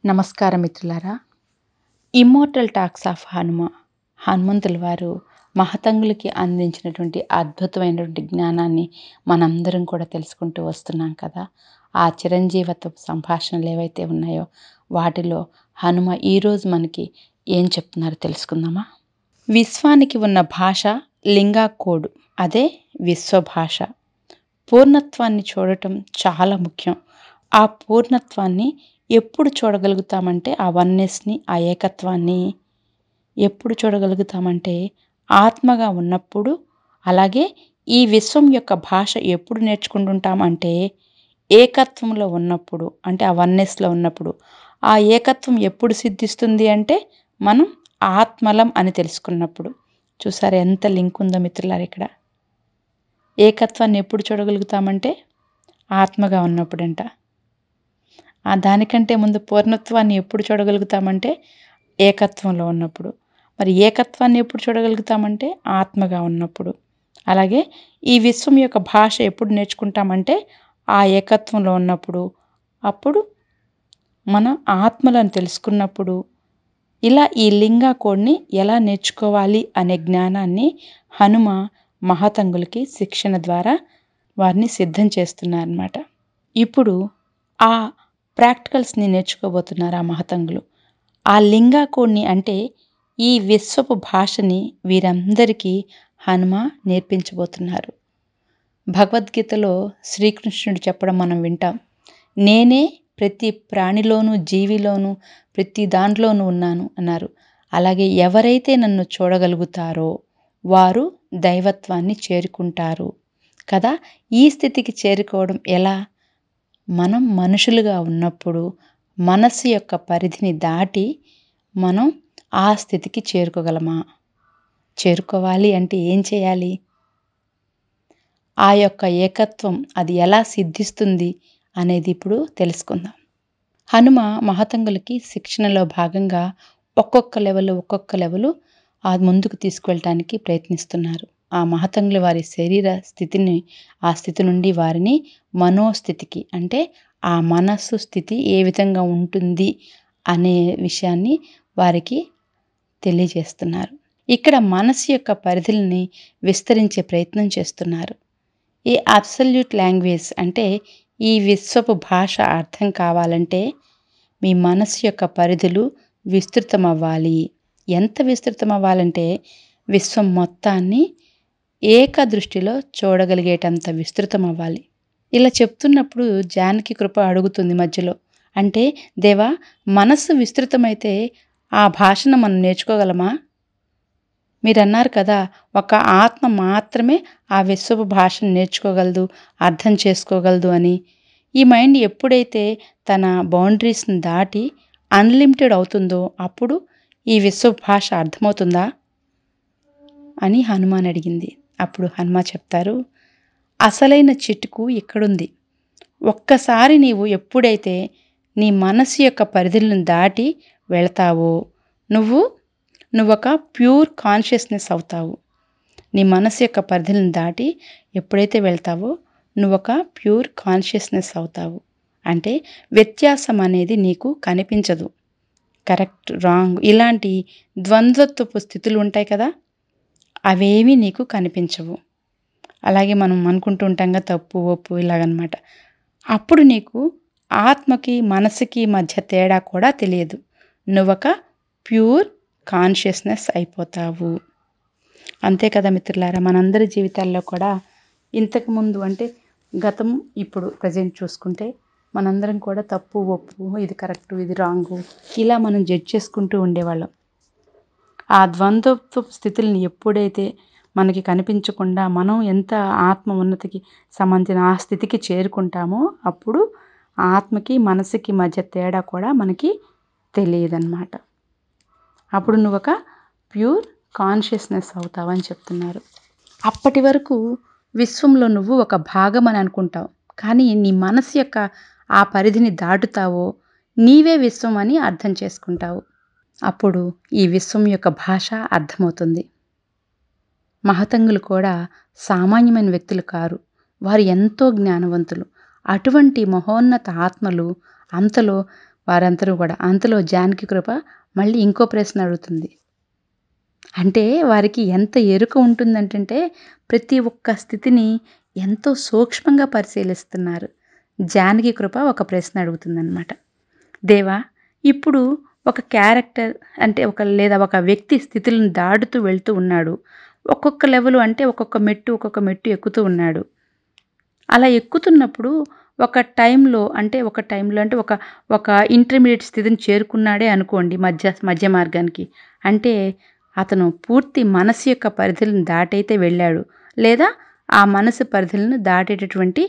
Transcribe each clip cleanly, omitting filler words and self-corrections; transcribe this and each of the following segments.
నమస్కారం మిత్రులారా. Immortal talks of హనుమంతుల వారు మహతంగులకి అందించినటువంటి అద్భుతమైనటువంటి జ్ఞానాన్ని మనందరం కూడా తెలుసుకుంటూ వస్తున్నాం కదా. ఆ చిరంజీవత్వ సంభాషణలు ఏవైతే ఉన్నాయో వాటిలో హనుమ ఈరోజు మనకి ఏం చెప్తున్నారో తెలుసుకుందామా. విశ్వానికి ఉన్న భాష లింగా కోడ్, అదే విశ్వభాష. పూర్ణత్వాన్ని చూడటం చాలా ముఖ్యం. ఆ పూర్ణత్వాన్ని ఎప్పుడు చూడగలుగుతామంటే, ఆ వన్నెస్ని, ఆ ఏకత్వాన్ని ఎప్పుడు చూడగలుగుతామంటే ఆత్మగా ఉన్నప్పుడు. అలాగే ఈ విశ్వం యొక్క భాష ఎప్పుడు నేర్చుకుంటుంటామంటే ఏకత్వంలో ఉన్నప్పుడు, అంటే ఆ వన్నెస్లో ఉన్నప్పుడు. ఆ ఏకత్వం ఎప్పుడు సిద్ధిస్తుంది అంటే మనం ఆత్మలం అని తెలుసుకున్నప్పుడు. చూసారా ఎంత లింక్ ఉందో మిత్రులారా. ఇక్కడ ఏకత్వాన్ని ఎప్పుడు చూడగలుగుతామంటే ఆత్మగా ఉన్నప్పుడంట. దానికంటే ముందు పూర్ణత్వాన్ని ఎప్పుడు చూడగలుగుతామంటే ఏకత్వంలో ఉన్నప్పుడు. మరి ఏకత్వాన్ని ఎప్పుడు చూడగలుగుతామంటే ఆత్మగా ఉన్నప్పుడు. అలాగే ఈ విశ్వం యొక్క భాష ఎప్పుడు నేర్చుకుంటామంటే ఆ ఏకత్వంలో ఉన్నప్పుడు. అప్పుడు మనం ఆత్మలను తెలుసుకున్నప్పుడు. ఇలా ఈ లింగా కోడ్ని ఎలా నేర్చుకోవాలి అనే జ్ఞానాన్ని హనుమ మహతంగులకి శిక్షణ ద్వారా వారిని సిద్ధం చేస్తున్నారన్నమాట. ఇప్పుడు ఆ ప్రాక్టికల్స్ని నేర్చుకోబోతున్నారు ఆ మహతంగులు. ఆ లింగా కోడ్ని, అంటే ఈ విశ్వపు భాషని వీరందరికీ హనుమ నేర్పించబోతున్నారు. భగవద్గీతలో శ్రీకృష్ణుడు చెప్పడం మనం వింటాం. నేనే ప్రతి ప్రాణిలోనూ, జీవిలోనూ, ప్రతి దాంట్లోనూ ఉన్నాను అన్నారు. అలాగే ఎవరైతే నన్ను చూడగలుగుతారో వారు దైవత్వాన్ని చేరుకుంటారు కదా. ఈ స్థితికి చేరుకోవడం ఎలా? మనం మనుషులుగా ఉన్నప్పుడు మనస్సు యొక్క పరిధిని దాటి మనం ఆ స్థితికి చేరుకోగలమా? చేరుకోవాలి అంటే ఏం చేయాలి? ఆ యొక్క ఏకత్వం అది ఎలా సిద్ధిస్తుంది అనేది ఇప్పుడు తెలుసుకుందాం. హనుమ మహతంగులకి శిక్షణలో భాగంగా ఒక్కొక్క లెవెల్ ఆ ముందుకు తీసుకువెళ్ళటానికి ప్రయత్నిస్తున్నారు. ఆ మహతంగుల వారి శరీర స్థితిని, ఆ స్థితి నుండి వారిని మనోస్థితికి, అంటే ఆ మనస్సు స్థితి ఏ విధంగా ఉంటుంది అనే విషయాన్ని వారికి తెలియజేస్తున్నారు. ఇక్కడ మనస్సు యొక్క పరిధుల్ని విస్తరించే ప్రయత్నం చేస్తున్నారు. ఈ అబ్సల్యూట్ లాంగ్వేజ్, అంటే ఈ విశ్వపు భాష అర్థం కావాలంటే మీ మనస్సు యొక్క పరిధులు విస్తృతం అవ్వాలి. ఎంత విస్తృతం అవ్వాలంటే విశ్వం మొత్తాన్ని ఏకదృష్టిలో చూడగలిగేటంత విస్తృతం అవ్వాలి. ఇలా చెప్తున్నప్పుడు జానకి కృప అడుగుతుంది మధ్యలో, అంటే దేవా, మనస్సు విస్తృతమైతే ఆ భాషను మనం నేర్చుకోగలమా? మీరన్నారు కదా, ఒక ఆత్మ మాత్రమే ఆ విశ్వపు భాషను నేర్చుకోగలదు, అర్థం చేసుకోగలదు అని. ఈ మైండ్ ఎప్పుడైతే తన బౌండరీస్ని దాటి అన్లిమిటెడ్ అవుతుందో అప్పుడు ఈ విశ్వ భాష అర్థమవుతుందా అని హనుమాన్ అడిగింది. అప్పుడు హనుమ చెప్తారు, అసలైన చిటుకు ఇక్కడుంది. ఒక్కసారి నీవు ఎప్పుడైతే నీ మనసు యొక్క పరిధులను దాటి వెళతావో నువ్వొక ప్యూర్ కాన్షియస్నెస్ అవుతావు. నీ మనసు యొక్క పరిధులను దాటి ఎప్పుడైతే వెళ్తావో నువ్వొక ప్యూర్ కాన్షియస్నెస్ అవుతావు. అంటే వ్యత్యాసం అనేది నీకు కనిపించదు. కరెక్ట్, రాంగ్, ఇలాంటి ద్వంద్వత్వపు స్థితులు ఉంటాయి కదా, అవేమీ నీకు కనిపించవు. అలాగే మనం అనుకుంటూ ఉంటాంగా తప్పు ఒప్పు ఇలాగనమాట. అప్పుడు నీకు ఆత్మకి మనసుకి మధ్య తేడా కూడా తెలియదు. నువ్వొక ప్యూర్ కాన్షియస్నెస్ అయిపోతావు. అంతే కదా మిత్రులారా. మనందరి జీవితాల్లో కూడా ఇంతకుముందు, అంటే గతం, ఇప్పుడు ప్రజెంట్ చూసుకుంటే మనందరం కూడా తప్పు ఒప్పు, ఇది కరెక్టు ఇది రాంగు, ఇలా మనం జడ్జ్ చేసుకుంటూ ఉండేవాళ్ళం. ఆ ద్వంద్వత్వ స్థితుల్ని ఎప్పుడైతే మనకి కనిపించకుండా మనం ఎంత ఆత్మ ఉన్నతికి సంబంధించిన ఆ స్థితికి చేరుకుంటామో అప్పుడు ఆత్మకి మనసుకి మధ్య తేడా కూడా మనకి తెలియదన్నమాట. అప్పుడు నువ్వు ఒక ప్యూర్ కాన్షియస్నెస్ అవుతావని చెప్తున్నారు. అప్పటి వరకు విశ్వంలో నువ్వు ఒక భాగం అని అనుకుంటావు, కానీ నీ మనసు యొక్క ఆ పరిధిని దాటుతావో నీవే విశ్వం అని అర్థం చేసుకుంటావు. అప్పుడు ఈ విశ్వం యొక్క భాష అర్థమవుతుంది. మహతంగులు కూడా సామాన్యమైన వ్యక్తులు కారు, వారు ఎంతో జ్ఞానవంతులు. అటువంటి మహోన్నత ఆత్మలు అంతలో వారందరూ కూడా. అంతలో జానకి కృప మళ్ళీ ఇంకో ప్రశ్న అడుగుతుంది. అంటే వారికి ఎంత ఎరుక ఉంటుందంటే ప్రతి ఒక్క స్థితిని ఎంతో సూక్ష్మంగా పరిశీలిస్తున్నారు. జానకి కృప ఒక ప్రశ్న అడుగుతుందనమాట. దేవా, ఇప్పుడు ఒక క్యారెక్టర్ అంటే లేదా ఒక వ్యక్తి స్థితులను దాటుతూ వెళ్తూ ఉన్నాడు. ఒక్కొక్క లెవెల్ అంటే ఒక్కొక్క మెట్టు ఎక్కుతూ ఉన్నాడు. అలా ఎక్కుతున్నప్పుడు ఒక టైంలో అంటే ఒక ఇంటర్మీడియేట్ స్థితిని చేరుకున్నాడే అనుకోండి మధ్య మార్గానికి. అంటే అతను పూర్తి మనసు యొక్క పరిధులను దాటైతే వెళ్ళాడు. లేదా ఆ మనసు పరిధులను దాటేటటువంటి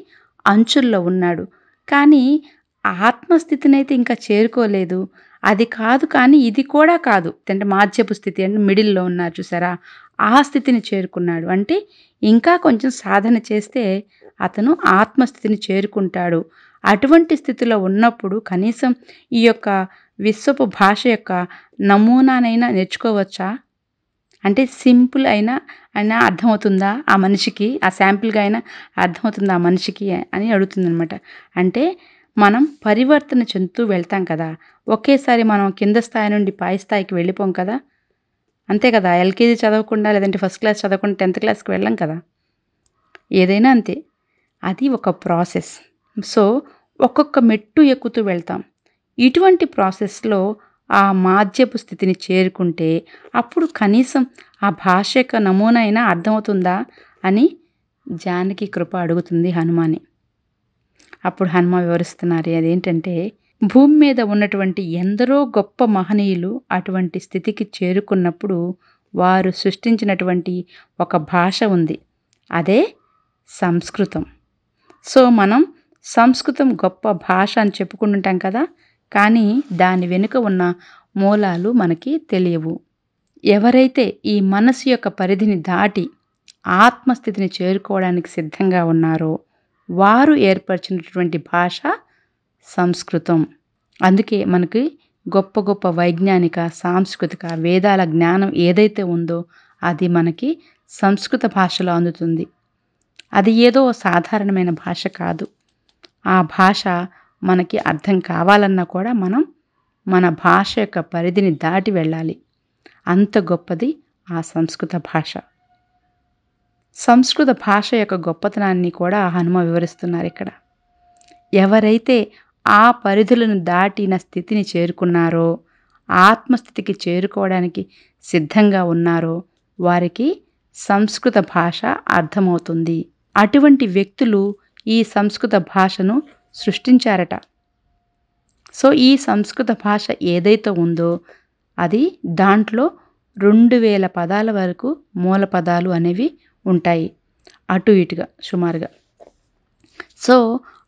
అంచుల్లో ఉన్నాడు. కానీ ఆత్మస్థితినైతే ఇంకా చేరుకోలేదు. అది కాదు కానీ ఇది కూడా కాదు. అంటే మాధ్యపు స్థితి అంటే మిడిల్‌లో ఉన్నారు చూసారా? ఆ స్థితిని చేరుకున్నాడు. అంటే ఇంకా కొంచెం సాధన చేస్తే అతను ఆత్మస్థితిని చేరుకుంటాడు. అటువంటి స్థితిలో ఉన్నప్పుడు కనీసం ఈ యొక్క విశ్వపు భాష యొక్క నమూనానైనా నేర్చుకోవచ్చా? అంటే సింపుల్ అయినా అర్థమవుతుందా ఆ మనిషికి? ఆ శాంపుల్‌గా అయినా అర్థమవుతుందా ఆ మనిషికి అని అడుగుతుందనమాట. అంటే మనం పరివర్తన చెందుతూ వెళ్తాం కదా! ఒకేసారి మనం కింద స్థాయి నుండి పై స్థాయికి వెళ్ళిపోం కదా! అంతే కదా! ఎల్‌కేజీ చదవకుండా లేదంటే ఫస్ట్ క్లాస్ చదవకుండా 10థ్ క్లాస్‌కి వెళ్ళం కదా! ఏదైనా అంతే. అది ఒక ప్రాసెస్. సో, ఒక్కొక్క మెట్టు ఎక్కుతూ వెళ్తాం. ఇటువంటి ప్రాసెస్‌లో ఆ మాధ్యపు స్థితిని చేరుకుంటే అప్పుడు కనీసం ఆ భాష యొక్క నమూనా అయినా అర్థమవుతుందా అని జానకి కృప అడుగుతుంది హనుమాన్ని. అప్పుడు హనుమ వివరిస్తున్నారు. అదేంటంటే భూమి మీద ఉన్నటువంటి ఎందరో గొప్ప మహనీయులు అటువంటి స్థితికి చేరుకున్నప్పుడు వారు సృష్టించినటువంటి ఒక భాష ఉంది. అదే సంస్కృతం. సో, మనం సంస్కృతం గొప్ప భాష అని చెప్పుకుంటుంటాం కదా! కానీ దాని వెనుక ఉన్న మూలాలు మనకి తెలియవు. ఎవరైతే ఈ మనసు యొక్క పరిధిని దాటి ఆత్మస్థితిని చేరుకోవడానికి సిద్ధంగా ఉన్నారో వారు ఏర్పరిచినటువంటి భాష సంస్కృతం. అందుకే మనకి గొప్ప గొప్ప వైజ్ఞానిక, సాంస్కృతిక, వేదాల జ్ఞానం ఏదైతే ఉందో అది మనకి సంస్కృత భాషలో అందుతుంది. అది ఏదో సాధారణమైన భాష కాదు. ఆ భాష మనకి అర్థం కావాలన్నా కూడా మనం మన భాష యొక్క పరిధిని దాటి వెళ్ళాలి. అంత గొప్పది ఆ సంస్కృత భాష. సంస్కృత భాష యొక్క గొప్పతనాన్ని కూడా హనుమ వివరిస్తున్నారిక్కడ. ఎవరైతే ఆ పరిధులను దాటిన స్థితిని చేరుకున్నారో, ఆత్మస్థితికి చేరుకోవడానికి సిద్ధంగా ఉన్నారో వారికి సంస్కృత భాష అర్థమవుతుంది. అటువంటి వ్యక్తులు ఈ సంస్కృత భాషను సృష్టించారట. సో, ఈ సంస్కృత భాష ఏదైతే ఉందో అది దాంట్లో 2000 పదాల వరకు మూల పదాలు అనేవి ఉంటాయి. అటు ఇటుగా సుమారుగా. సో,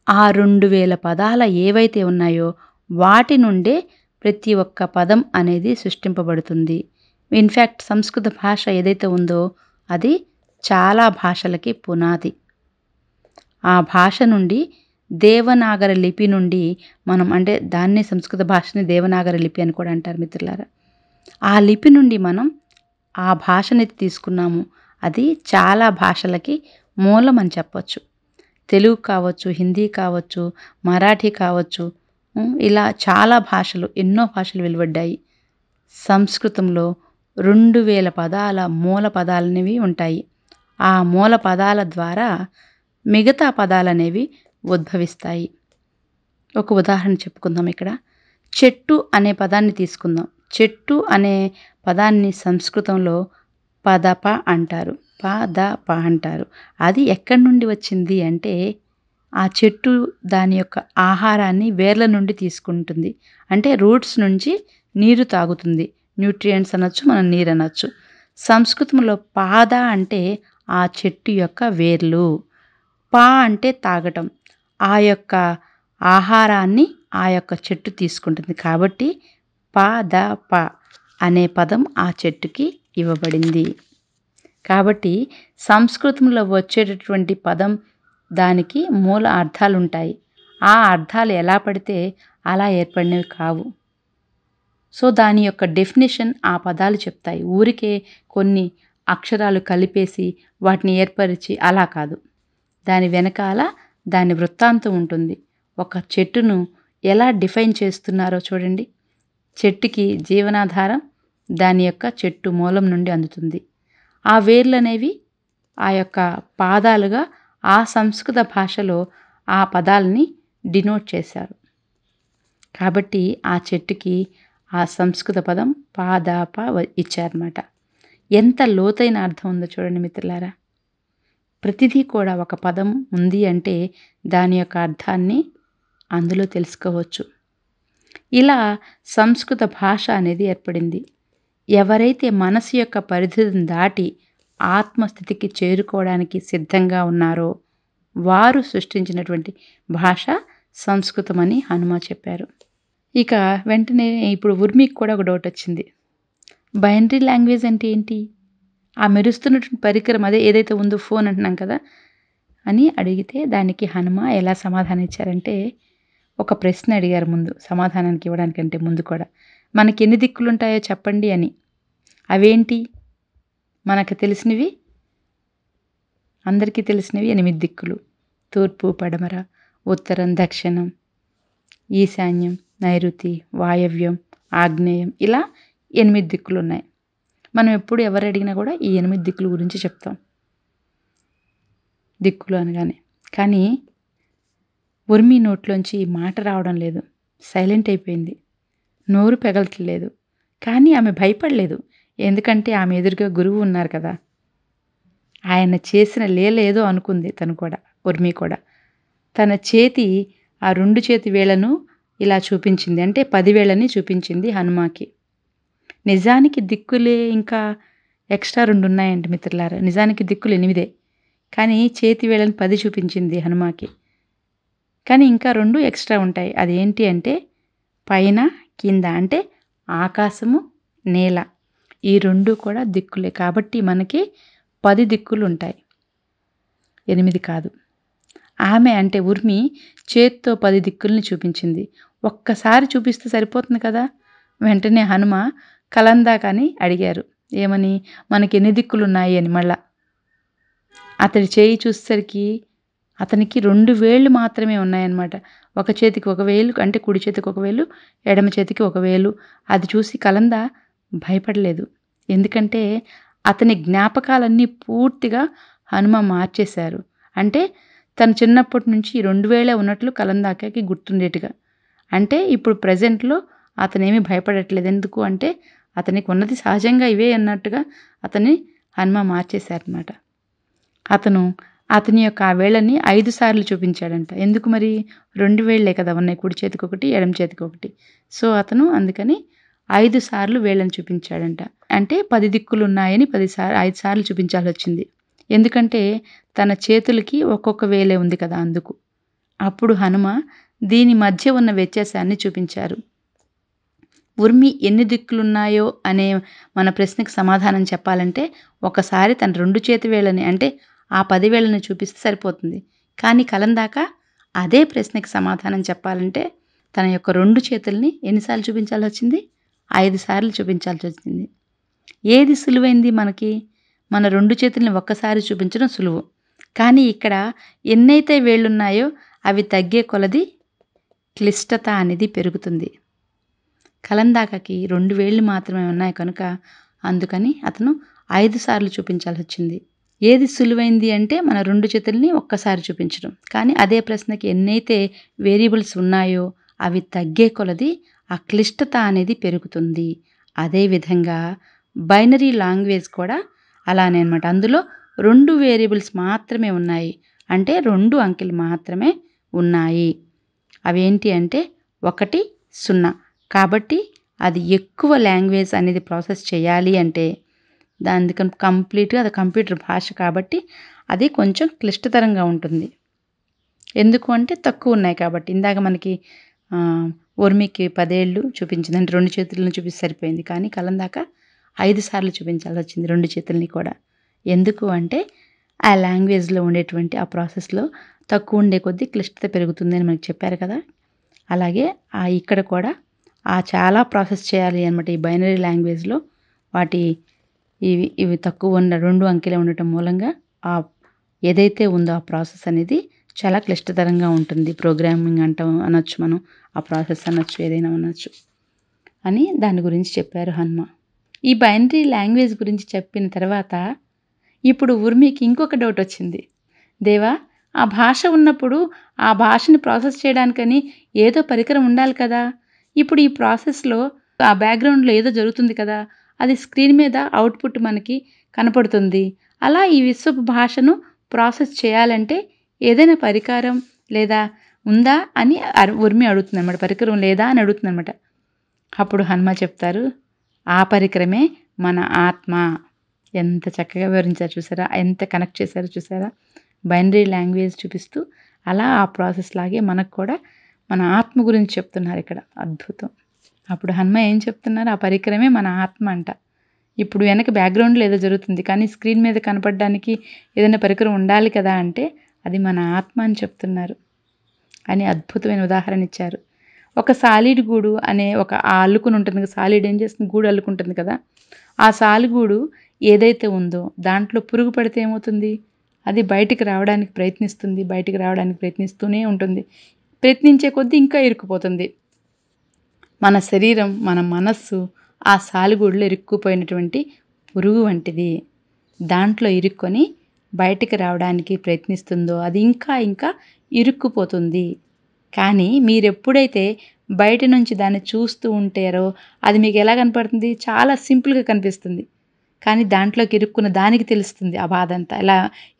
ఆ 2000 పదాల ఏవైతే ఉన్నాయో వాటి నుండే ప్రతి ఒక్క పదం అనేది సృష్టింపబడుతుంది. ఇన్‌ఫ్యాక్ట్ సంస్కృత భాష ఏదైతే ఉందో అది చాలా భాషలకి పునాది. ఆ భాష నుండి దేవనాగర లిపి నుండి మనం అంటే దాన్నే సంస్కృత భాషని దేవనాగర లిపి అని కూడా అంటారు మిత్రులారా. ఆ లిపి నుండి మనం ఆ భాషని తీసుకున్నాము. అది చాలా భాషలకి మూలం అని చెప్పొచ్చు. తెలుగు కావచ్చు, హిందీ కావచ్చు, మరాఠీ కావచ్చు, ఇలా చాలా భాషలు ఎన్నో భాషలు వెలువడ్డాయి. సంస్కృతంలో 2000 పదాల మూల పదాలనేవి ఉంటాయి. ఆ మూల పదాల ద్వారా మిగతా పదాలనేవి ఉద్భవిస్తాయి. ఒక ఉదాహరణ చెప్పుకుందాం ఇక్కడ. చెట్టు అనే పదాన్ని తీసుకుందాం. చెట్టు అనే పదాన్ని సంస్కృతంలో పదప అంటారు. పదప అంటారు. అది ఎక్కడి నుండి వచ్చింది అంటే ఆ చెట్టు దాని యొక్క ఆహారాన్ని వేర్ల నుండి తీసుకుంటుంది. అంటే రూట్స్ నుంచి నీరు తాగుతుంది. న్యూట్రియంట్స్ అనొచ్చు, మనం నీరు అనొచ్చు. సంస్కృతంలో పాద అంటే ఆ చెట్టు యొక్క వేర్లు. పా అంటే తాగటం. ఆ యొక్క ఆహారాన్ని ఆ యొక్క చెట్టు తీసుకుంటుంది. కాబట్టి పదప అనే పదం ఆ చెట్టుకి ఇవ్వబడింది. కాబట్టి సంస్కృతంలో వచ్చేటటువంటి పదం దానికి మూల అర్థాలుంటాయి. ఆ అర్థాలు ఎలా పడితే అలా ఏర్పడినవి కావు. సో, దాని యొక్క డెఫినిషన్ ఆ పదాలు చెప్తాయి. ఊరికే కొన్ని అక్షరాలు కలిపేసి వాటిని ఏర్పరిచి అలా కాదు. దాని వెనకాల దాని వృత్తాంతం ఉంటుంది. ఒక చెట్టును ఎలా డిఫైన్ చేస్తున్నారో చూడండి. చెట్టుకి జీవనాధారం దాని యొక్క చెట్టు మూలం నుండి అందుతుంది. ఆ వేర్లనేవి ఆ యొక్క పాదాలుగా ఆ సంస్కృత భాషలో ఆ పదాలని డినోట్ చేశారు. కాబట్టి ఆ చెట్టుకి ఆ సంస్కృత పదం పాదాప ఇచ్చారన్నమాట. ఎంత లోతైన అర్థం ఉందో చూడండి మిత్రులారా. ప్రతిదీ కూడా ఒక పదం ఉంది అంటే దాని యొక్క అర్థాన్ని అందులో తెలుసుకోవచ్చు. ఇలా సంస్కృత భాష అనేది ఏర్పడింది. ఎవరైతే మనసు యొక్క పరిధిని దాటి ఆత్మస్థితికి చేరుకోవడానికి సిద్ధంగా ఉన్నారో వారు సృష్టించినటువంటి భాష సంస్కృతమని హనుమ చెప్పారు. ఇక వెంటనే ఇప్పుడు ఉర్మికి కూడా ఒక డౌట్ వచ్చింది. బైనరీ లాంగ్వేజ్ అంటే ఏంటి? ఆ మెరుస్తున్నటువంటి పరికరం అదే ఏదైతే ఉందో ఫోన్ అంటున్నాం కదా అని అడిగితే దానికి హనుమ ఎలా సమాధానం ఇచ్చారంటే ఒక ప్రశ్న అడిగారు ముందు సమాధానానికి ఇవ్వడానికంటే ముందు కూడా. మనకి ఎన్ని దిక్కులు ఉంటాయో చెప్పండి అని. అవేంటి? మనకు తెలిసినవి అందరికీ తెలిసినవి 8 దిక్కులు. తూర్పు, పడమర, ఉత్తరం, దక్షిణం, ఈశాన్యం, నైరుతి, వాయవ్యం, ఆగ్నేయం ఇలా 8 దిక్కులు ఉన్నాయి. మనం ఎప్పుడు ఎవరు అడిగినా కూడా ఈ 8 దిక్కుల గురించి చెప్తాం. దిక్కులు అనగానే. కానీ ఉర్మి నోట్లోంచి మాట రావడం లేదు. సైలెంట్ అయిపోయింది. నోరు పెగలట్లేదు. కానీ ఆమె భయపడలేదు. ఎందుకంటే ఆమె ఎదురుగా గురువు ఉన్నారు కదా. ఆయన చేసిన లీల ఏదో అనుకుంది తను కూడా, ఉర్మి కూడా. తన చేతి ఆ 2 చేతి వేళ్లను ఇలా చూపించింది. అంటే 10 వేళ్ళని చూపించింది హనుమాకి. నిజానికి దిక్కులే ఇంకా ఎక్స్ట్రా 2 ఉన్నాయండి మిత్రులారా. నిజానికి దిక్కులు 8. కానీ చేతి వేళ్ళని 10 చూపించింది హనుమాకి. కానీ ఇంకా 2 ఎక్స్ట్రా ఉంటాయి. అదేంటి అంటే పైన, కింద అంటే ఆకాశము, నేల. ఈ 2 కూడా దిక్కులే. కాబట్టి మనకి 10 దిక్కులు ఉంటాయి. 8 కాదు. ఆమె అంటే ఉర్మి చేత్తో 10 దిక్కుల్ని చూపించింది. ఒక్కసారి చూపిస్తే సరిపోతుంది కదా. వెంటనే హనుమ కలందాకని అడిగారు. ఏమని? మనకి ఎన్ని దిక్కులు ఉన్నాయి అని మళ్ళా. అతడి చేయి చూసేసరికి అతనికి 2 వేళ్ళు మాత్రమే ఉన్నాయన్నమాట. ఒక చేతికి 1 వేలు అంటే కుడి చేతికి 1 వేలు, ఎడమ చేతికి 1 వేలు. అది చూసి కలంద భయపడలేదు. ఎందుకంటే అతని జ్ఞాపకాలన్నీ పూర్తిగా హనుమ మార్చేశారు. అంటే తను చిన్నప్పటి నుంచి 2 వేలే ఉన్నట్లు కలందాకకి గుర్తుండేట్టుగా. అంటే ఇప్పుడు ప్రెజెంట్లో అతనేమి భయపడట్లేదు. ఎందుకు అంటే అతనికి ఉన్నది సహజంగా ఇవే అన్నట్టుగా అతన్ని హనుమ మార్చేశారనమాట. అతని యొక్క ఆ వేళ్ళని 5 సార్లు చూపించాడంట. ఎందుకు మరి? 2 వేళ్లే కదా ఉన్నాయి. కుడి చేతికి 1, ఎడమ చేతికి 1. సో అతను అందుకని 5 సార్లు వేళ్ళని చూపించాడంట. అంటే 10 దిక్కులు ఉన్నాయని 5 సార్లు చూపించాల్సి వచ్చింది. ఎందుకంటే తన చేతులకి ఒక్కొక్క వేలే ఉంది కదా అందుకు. అప్పుడు హనుమ దీని మధ్య ఉన్న వ్యత్యాసాన్ని చూపించారు. ఉర్మి ఎన్ని దిక్కులున్నాయో అనే మన ప్రశ్నకు సమాధానం చెప్పాలంటే ఒకసారి తన 2 చేతి వేళ్ళని అంటే ఆ 10 వేళ్ళని చూపిస్తే సరిపోతుంది. కానీ కలందాక అదే ప్రశ్నకి సమాధానం చెప్పాలంటే తన యొక్క 2 చేతుల్ని ఎన్నిసార్లు చూపించాల్సి వచ్చింది? 5 సార్లు చూపించాల్సి వచ్చింది. ఏది సులువైంది మనకి? మన 2 చేతుల్ని ఒక్కసారి చూపించడం సులువు. కానీ ఇక్కడ ఎన్నైతే వేళ్ళున్నాయో అవి తగ్గే కొలది క్లిష్టత అనేది పెరుగుతుంది. కలందాకకి 2 వేళ్ళు మాత్రమే ఉన్నాయి కనుక అందుకని అతను 5 సార్లు చూపించాల్సి వచ్చింది. ఏది సులువైంది అంటే మన 2 చేతుల్ని ఒక్కసారి చూపించడం. కానీ అదే ప్రశ్నకి ఎన్నైతే వేరియబుల్స్ ఉన్నాయో అవి తగ్గే కొలది ఆ క్లిష్టత అనేది పెరుగుతుంది. అదేవిధంగా బైనరీ లాంగ్వేజ్ కూడా అలానే అనమాట. అందులో 2 వేరియబుల్స్ మాత్రమే ఉన్నాయి. అంటే 2 అంకెలు మాత్రమే ఉన్నాయి. అవేంటి అంటే 1, 0. కాబట్టి అది ఎక్కువ లాంగ్వేజ్ అనేది ప్రాసెస్ చేయాలి అంటే అందుకని కంప్లీట్గా అది కంప్యూటర్ భాష కాబట్టి అది కొంచెం క్లిష్టతరంగా ఉంటుంది. ఎందుకు అంటే తక్కువ ఉన్నాయి కాబట్టి. ఇందాక మనకి ఉర్మికి 10 ఏళ్ళు చూపించింది. అంటే 2 చేతులను చూపిస్తే సరిపోయింది. కానీ కలందాక 5 సార్లు చూపించాల్సి వచ్చింది 2 చేతుల్ని కూడా. ఎందుకు అంటే ఆ లాంగ్వేజ్లో ఉండేటువంటి ఆ ప్రాసెస్లో తక్కువ ఉండే కొద్దీ క్లిష్టత పెరుగుతుంది అని మనకు చెప్పారు కదా. అలాగే ఇక్కడ కూడా చాలా ప్రాసెస్ చేయాలి అనమాట. ఈ బైనరీ లాంగ్వేజ్లో వాటి ఇవి తక్కువ ఉన్న 2 అంకెలే ఉండటం మూలంగా ఏదైతే ఉందో ఆ ప్రాసెస్ అనేది చాలా క్లిష్టతరంగా ఉంటుంది. ప్రోగ్రామింగ్ అనొచ్చు మనం. ఆ ప్రాసెస్ అనొచ్చు, ఏదైనా అనొచ్చు అని దాని గురించి చెప్పారు హనుమ. ఈ బైనరీ లాంగ్వేజ్ గురించి చెప్పిన తర్వాత ఇప్పుడు ఉర్మికి ఇంకొక డౌట్ వచ్చింది. దేవా, ఆ భాష ఉన్నప్పుడు ఆ భాషని ప్రాసెస్ చేయడానికని ఏదో పరికరం ఉండాలి కదా. ఇప్పుడు ఈ ప్రాసెస్లో ఆ బ్యాక్గ్రౌండ్లో ఏదో జరుగుతుంది కదా, అది స్క్రీన్ మీద అవుట్పుట్ మనకి కనపడుతుంది. అలా ఈ విశ్వపు భాషను ప్రాసెస్ చేయాలంటే ఏదైనా పరికరం లేదా ఉందా అని ఉర్మి అడుగుతుంది అనమాట. పరికరం లేదా అని అడుగుతుంది అనమాట. అప్పుడు హనుమ చెప్తారు, ఆ పరికరమే మన ఆత్మ. ఎంత చక్కగా వివరించారు చూసారా, ఎంత కనెక్ట్ చేశారో చూసారా, బైనరీ లాంగ్వేజ్ చూపిస్తూ అలా ఆ ప్రాసెస్ లాగే మనకు కూడా మన ఆత్మ గురించి చెప్తున్నారు ఇక్కడ. అద్భుతం. అప్పుడు హనుమ ఏం చెప్తున్నారు, ఆ పరికరమే మన ఆత్మ అంట. ఇప్పుడు వెనక బ్యాక్గ్రౌండ్లో ఏదో జరుగుతుంది కానీ స్క్రీన్ మీద కనపడడానికి ఏదైనా పరికరం ఉండాలి కదా అంటే అది మన ఆత్మ అని చెప్తున్నారు అని అద్భుతమైన ఉదాహరణ ఇచ్చారు. ఒక సాలిడ్ గూడు అనే ఒక అల్లుకుని ఉంటుంది కదా, సాలిడ్ ఏం చేస్తుంది, గూడు అల్లుకుంటుంది కదా. ఆ సాలిగూడు ఏదైతే ఉందో దాంట్లో పురుగు పడితే ఏమవుతుంది, అది బయటికి రావడానికి ప్రయత్నిస్తుంది, బయటికి రావడానికి ప్రయత్నిస్తూనే ఉంటుంది. ప్రయత్నించే కొద్దీ ఇంకా ఇరుక్కుపోతుంది. మన శరీరం, మన మనస్సు ఆ సాలిగూడులో ఇరుక్కుపోయినటువంటి పురుగు వంటిది. దాంట్లో ఇరుక్కొని బయటికి రావడానికి ప్రయత్నిస్తుందో అది ఇంకా ఇంకా ఇరుక్కుపోతుంది. కానీ మీరెప్పుడైతే బయట నుంచి దాన్ని చూస్తూ ఉంటారో అది మీకు ఎలా కనపడుతుంది, చాలా సింపుల్గా కనిపిస్తుంది. కానీ దాంట్లోకి ఇరుక్కున్న దానికి తెలుస్తుంది ఆ బాధ అంతా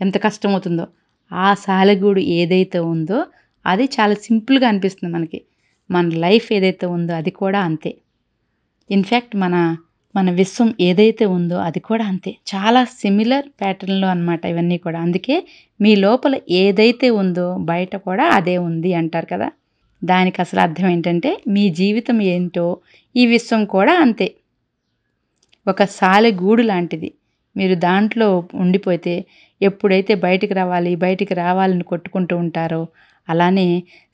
ఎంత కష్టమవుతుందో. ఆ సాలెగూడు ఏదైతే ఉందో అది చాలా సింపుల్గా అనిపిస్తుంది మనకి. మన లైఫ్ ఏదైతే ఉందో అది కూడా అంతే. ఇన్ఫ్యాక్ట్ మన విశ్వం ఏదైతే ఉందో అది కూడా అంతే. చాలా సిమిలర్ ప్యాటర్న్లో అనమాట ఇవన్నీ కూడా. అందుకే మీ లోపల ఏదైతే ఉందో బయట కూడా అదే ఉంది అంటారు కదా. దానికి అసలు అర్థం ఏంటంటే మీ జీవితం ఏంటో ఈ విశ్వం కూడా అంతే. ఒక సాలెగూడు లాంటిది. మీరు దాంట్లో ఉండిపోతే ఎప్పుడైతే బయటికి రావాలని కొట్టుకుంటూ ఉంటారో అలానే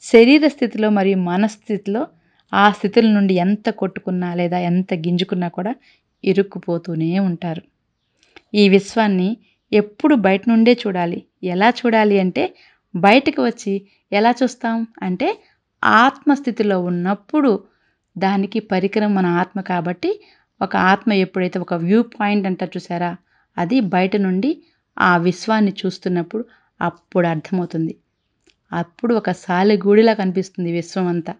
శరీర స్థితిలో మరియు మనస్థితిలో ఆ స్థితుల నుండి ఎంత కొట్టుకున్నా లేదా ఎంత గింజుకున్నా కూడా ఇరుక్కుపోతూనే ఉంటారు. ఈ విశ్వాన్ని ఎప్పుడు బయట నుండే చూడాలి. ఎలా చూడాలి అంటే బయటకు వచ్చి ఎలా చూస్తాం అంటే ఆత్మస్థితిలో ఉన్నప్పుడు దానికి పరికరం మన ఆత్మ కాబట్టి ఒక ఆత్మ ఎప్పుడైతే ఒక వ్యూ పాయింట్ అంటారు చూసారా, అది బయట నుండి ఆ విశ్వాన్ని చూస్తున్నప్పుడు అప్పుడు అర్థమవుతుంది. అప్పుడు ఒక సాలెగూడిలా కనిపిస్తుంది విశ్వం అంతా.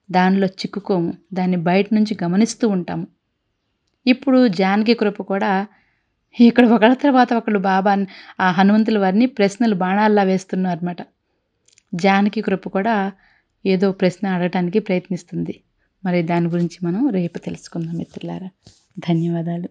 దానిలో చిక్కుకోము, దాన్ని బయట నుంచి గమనిస్తూ ఉంటాము. ఇప్పుడు జానకి కృప కూడా ఇక్కడ ఒకళ్ళ తర్వాత ఒకళ్ళు ఆ హనుమంతుల వారిని ప్రశ్నలు బాణాల్లా వేస్తున్నారు అన్నమాట. జానకి కృప కూడా ఏదో ప్రశ్న అడగటానికి ప్రయత్నిస్తుంది. మరి దాని గురించి మనం రేపు తెలుసుకుందాం మిత్రులారా. ధన్యవాదాలు.